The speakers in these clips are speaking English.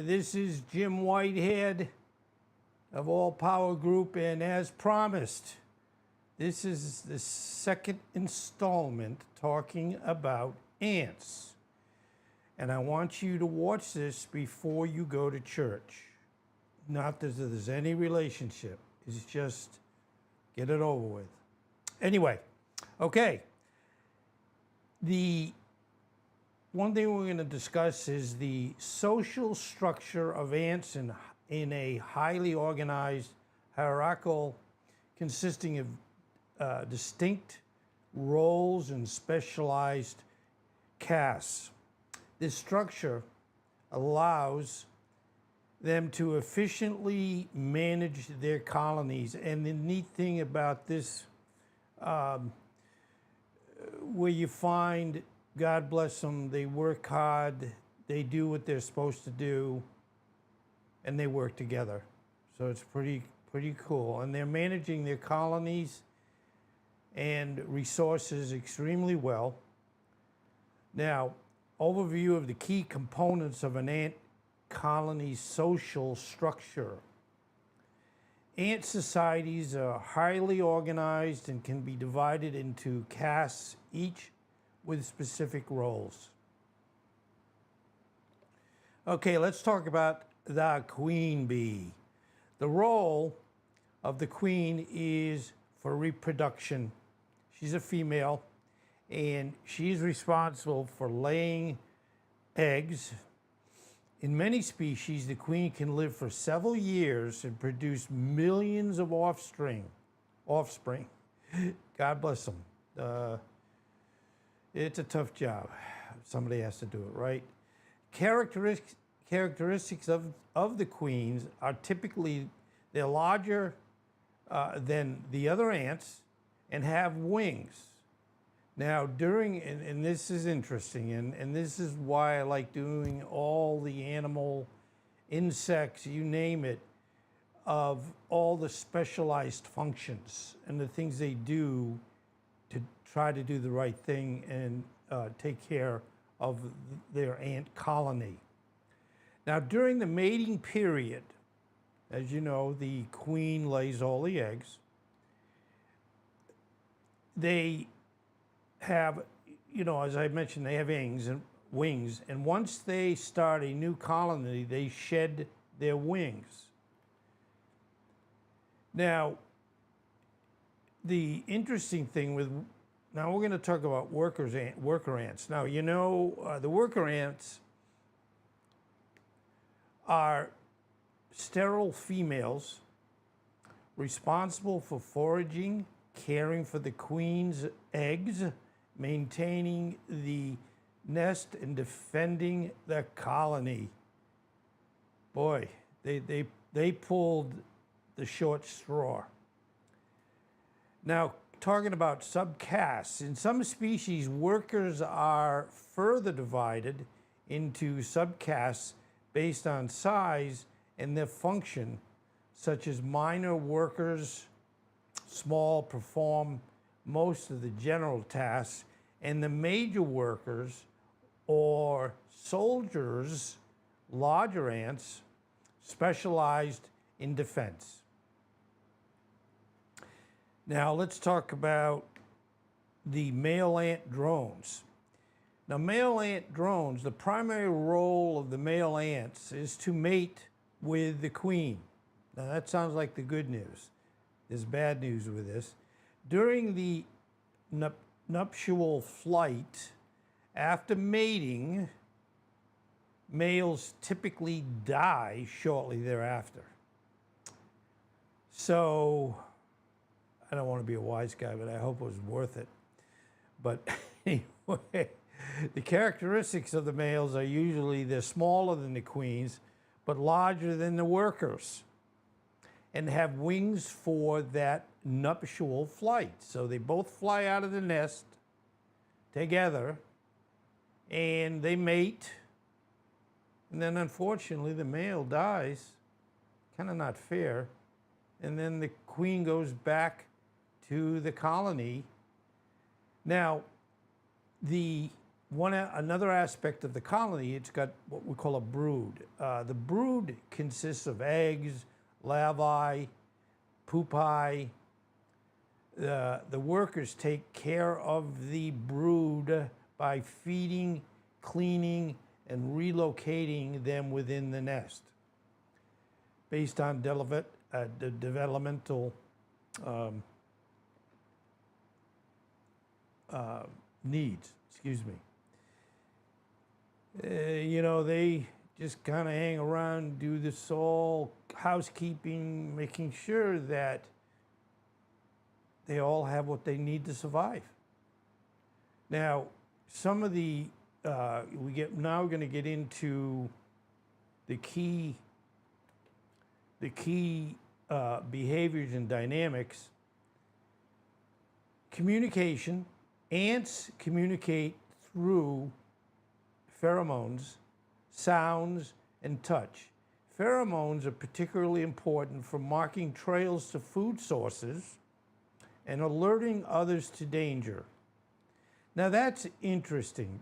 This is Jim Whitehead of All Power Group, and as promised, this is the second installment talking about ants. And I want you to watch this before you go to church. Not that there's any relationship, it's just get it over with. Anyway, okay. The one thing we're going to discuss is the social structure of ants in a highly organized hierarchical consisting of distinct roles and specialized castes. This structure allows them to efficiently manage their colonies. And the neat thing about this, where you find, God bless them, they work hard, they do what they're supposed to do, and they work together. So it's pretty cool. And they're managing their colonies and resources extremely well. Now, overview of the key components of an ant colony's social structure. Ant societies are highly organized and can be divided into castes, each with specific roles. Okay, let's talk about the queen bee. The role of the queen is for reproduction. She's a female, and she's responsible for laying eggs. In many species, the queen can live for several years and produce millions of offspring. God bless them. It's a tough job. Somebody has to do it, right? Characteristics of the queens are typically they're larger than the other ants and have wings. Now, and this is interesting, and this is why I like doing all the animal, insects, you name it, of all the specialized functions and the things they do to try to do the right thing and take care of their ant colony. Now, during the mating period, as you know, the queen lays all the eggs. They have, as I mentioned, they have wings, and once they start a new colony, they shed their wings. Now, the interesting thing now we're going to talk about worker ants. Now, the worker ants are sterile females responsible for foraging, caring for the queen's eggs, maintaining the nest, and defending the colony. Boy, they pulled the short straw. Now, talking about subcastes, in some species, workers are further divided into subcastes based on size and their function, such as minor workers, small, perform most of the general tasks, and the major workers or soldiers, larger ants, specialized in defense. Now let's talk about the male ant drones. Now, male ant drones, the primary role of the male ants is to mate with the queen. Now that sounds like the good news. There's bad news with this. During the nuptial flight, after mating, males typically die shortly thereafter. So, I don't want to be a wise guy, but I hope it was worth it. But anyway, the characteristics of the males are usually they're smaller than the queens, but larger than the workers, and have wings for that nuptial flight. So they both fly out of the nest together, and they mate, and then unfortunately the male dies. Kind of not fair. And then the queen goes back to the colony. Now, the Another aspect of the colony, it's got what we call a brood. The brood consists of eggs, larvae, pupae. The workers take care of the brood by feeding, cleaning, and relocating them within the nest based on the developmental needs. Excuse me. They just kind of hang around, do this all housekeeping, making sure that they all have what they need to survive. Now, some of the we're going to get into the key behaviors and dynamics. Communication. Ants communicate through pheromones, sounds, and touch. Pheromones are particularly important for marking trails to food sources and alerting others to danger. Now that's interesting.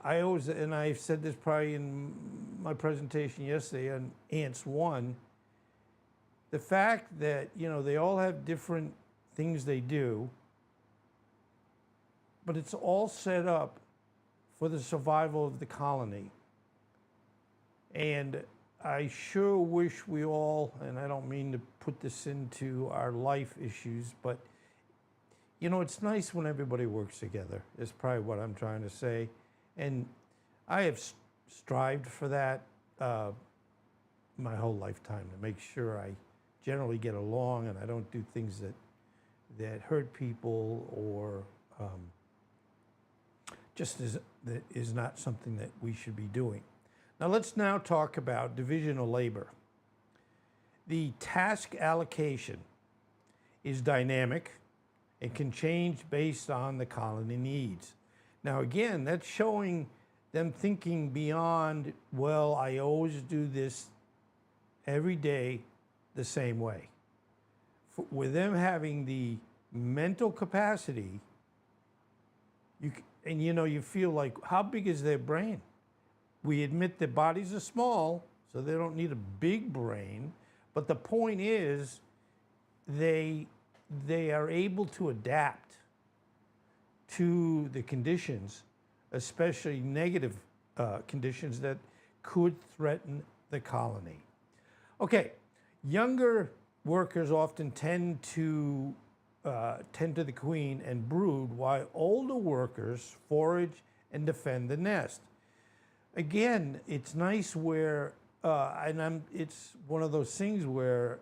I always, and I've said this probably in my presentation yesterday on Ants 1, the fact that, they all have different things they do, but it's all set up for the survival of the colony. And I sure wish we all, and I don't mean to put this into our life issues, but it's nice when everybody works together, is probably what I'm trying to say. And I have strived for that my whole lifetime, to make sure I generally get along and I don't do things that hurt people or just that is not something that we should be doing. Now let's now talk about division of labor. The task allocation is dynamic and can change based on the colony needs. Now again, that's showing them thinking beyond, well, I always do this every day the same way. With them having the mental capacity, you feel like, how big is their brain? We admit their bodies are small, so they don't need a big brain. But the point is, they are able to adapt to the conditions, especially negative conditions that could threaten the colony. Okay, younger workers often tend to the queen and brood, while older workers forage and defend the nest. Again, it's nice where, it's one of those things where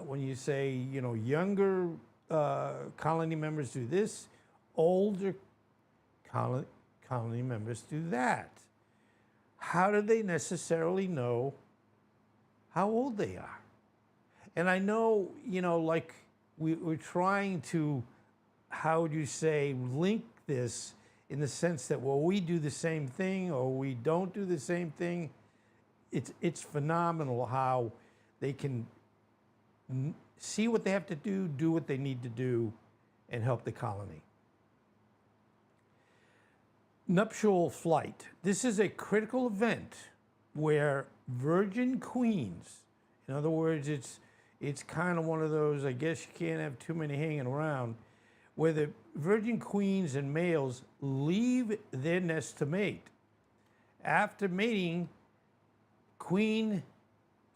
when you say, younger colony members do this, older colony members do that. How do they necessarily know how old they are? And I know, like we're trying to, how would you say, link this in the sense that, well, we do the same thing or we don't do the same thing. It's phenomenal how they can see what they have to do what they need to do, and help the colony. Nuptial flight. This is a critical event where virgin queens, in other words, it's kind of one of those, I guess you can't have too many hanging around, where the virgin queens and males leave their nest to mate. After mating, queen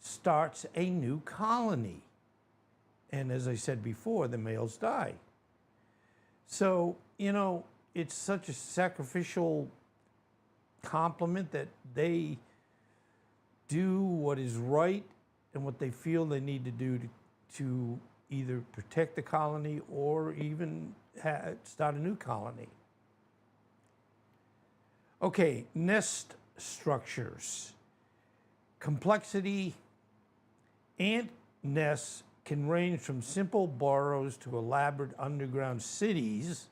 starts a new colony. And as I said before, the males die. So, it's such a sacrificial compliment that they do what is right and what they feel they need to do to either protect the colony or even start a new colony. Okay, nest structures. Complexity. Ant nests can range from simple burrows to elaborate underground cities,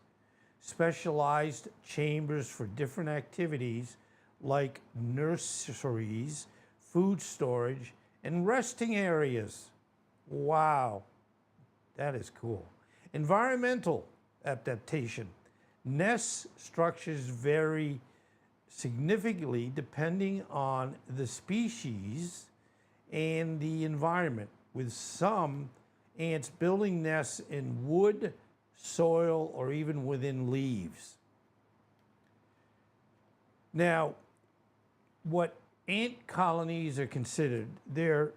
specialized chambers for different activities like nurseries, food storage, and resting areas. Wow, that is cool. Environmental adaptation. Nest structures vary significantly depending on the species and the environment, with some ants building nests in wood, soil, or even within leaves. Now, what ant colonies are considered, they're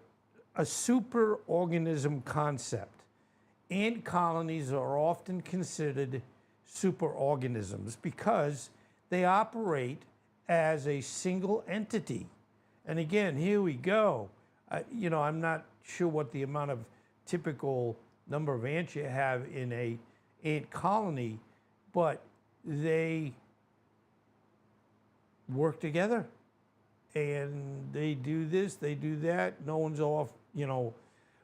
a superorganism concept. Ant colonies are often considered superorganisms because they operate as a single entity. And again, here we go. I'm not sure what the amount of typical number of ants you have in a ant colony, but they work together and they do this, they do that. No one's off,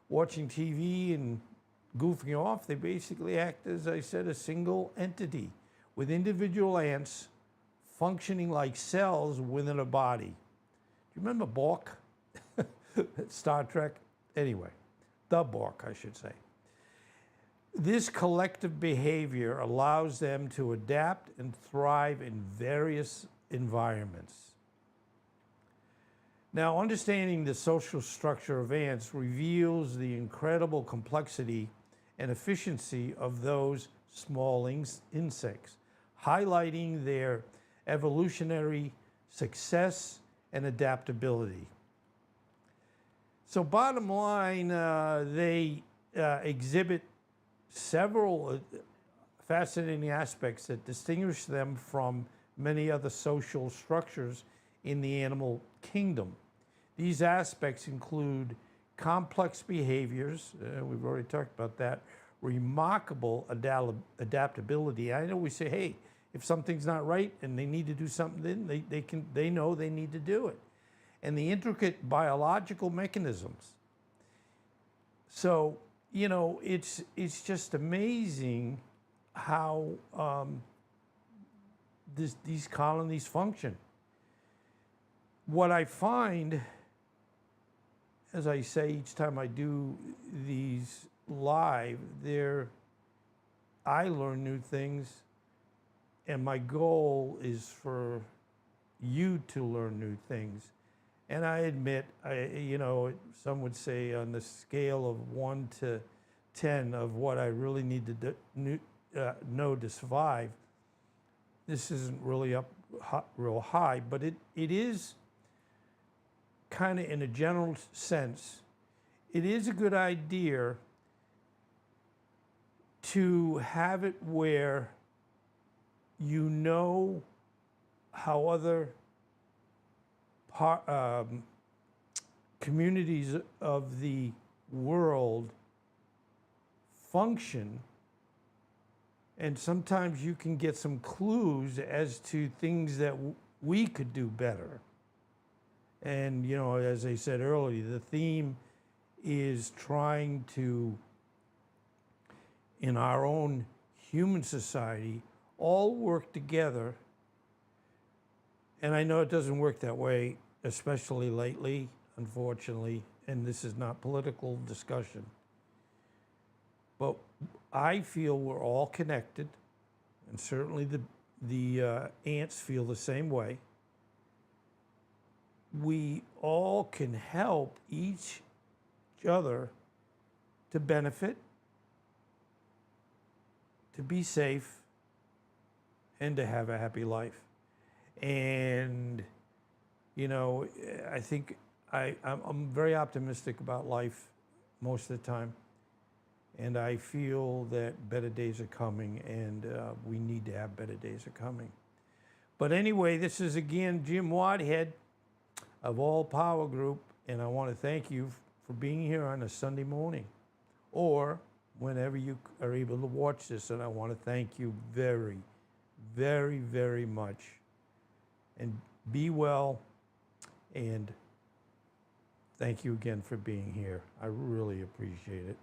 watching TV and goofing off. They basically act, as I said, a single entity with individual ants functioning like cells within a body. Do you remember Bork? Star Trek? Anyway, the Bork, I should say. This collective behavior allows them to adapt and thrive in various environments. Now, understanding the social structure of ants reveals the incredible complexity and efficiency of those small insects, highlighting their evolutionary success and adaptability. So bottom line, they exhibit several fascinating aspects that distinguish them from many other social structures in the animal kingdom. These aspects include complex behaviors, we've already talked about that, remarkable adaptability. I know we say, hey, if something's not right and they need to do something, then they know they need to do it. And the intricate biological mechanisms. So, it's just amazing how these colonies function. What I find, as I say each time I do these live, I learn new things, and my goal is for you to learn new things. And I admit, some would say on the scale of 1 to 10 of what I really need to know to survive, this isn't really up real high, but it is kind of, in a general sense, it is a good idea to have it where you know how other communities of the world function, and sometimes you can get some clues as to things that we could do better. And, as I said earlier, the theme is trying to, in our own human society, all work together. And I know it doesn't work that way, especially lately, unfortunately, and this is not political discussion. But I feel we're all connected, and certainly the ants feel the same way. We all can help each other to benefit, to be safe, and to have a happy life. And, I think I'm very optimistic about life most of the time. And I feel that better days are coming, and we need to have better days are coming. But anyway, this is again Jim Whitehead of All Power Group, and I want to thank you for being here on a Sunday morning, or whenever you are able to watch this. And I want to thank you very, very, very much. And be well, and thank you again for being here. I really appreciate it.